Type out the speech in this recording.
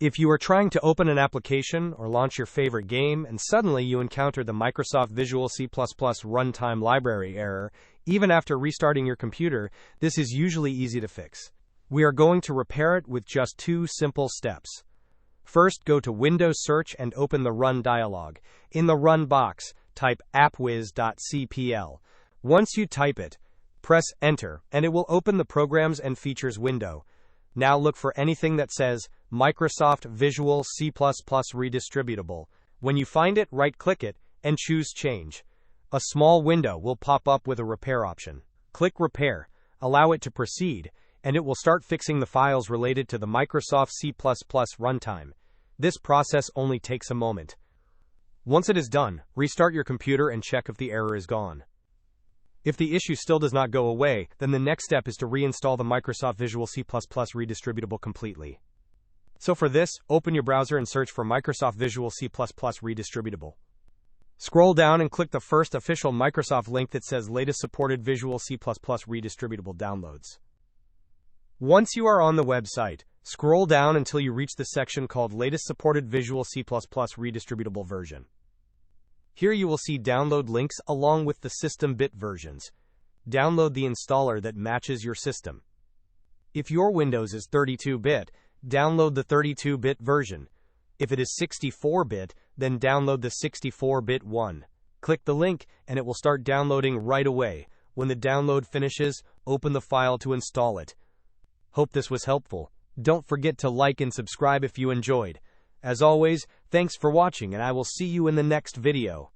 If you are trying to open an application or launch your favorite game and suddenly you encounter the Microsoft Visual C++ Runtime library error, even after restarting your computer, this is usually easy to fix. We are going to repair it with just 2 simple steps. First, go to Windows Search and open the Run dialog. In the Run box, type appwiz.cpl. Once you type it, press Enter, and it will open the Programs and Features window. Now look for anything that says Microsoft Visual C++ Redistributable. When you find it, right-click it and choose Change. A small window will pop up with a repair option. Click Repair, allow it to proceed, and it will start fixing the files related to the Microsoft C++ runtime. This process only takes a moment. Once it is done, restart your computer and check if the error is gone. If the issue still does not go away, then the next step is to reinstall the Microsoft Visual C++ Redistributable completely. So for this, open your browser and search for Microsoft Visual C++ Redistributable. Scroll down and click the first official Microsoft link that says Latest Supported Visual C++ Redistributable Downloads. Once you are on the website, scroll down until you reach the section called Latest Supported Visual C++ Redistributable Version. Here you will see download links along with the system bit versions. Download the installer that matches your system. If your Windows is 32-bit, download the 32-bit version. If it is 64-bit, then download the 64-bit one. Click the link and it will start downloading right away. When the download finishes, open the file to install it. Hope this was helpful. Don't forget to like and subscribe if you enjoyed. As always, thanks for watching and I will see you in the next video.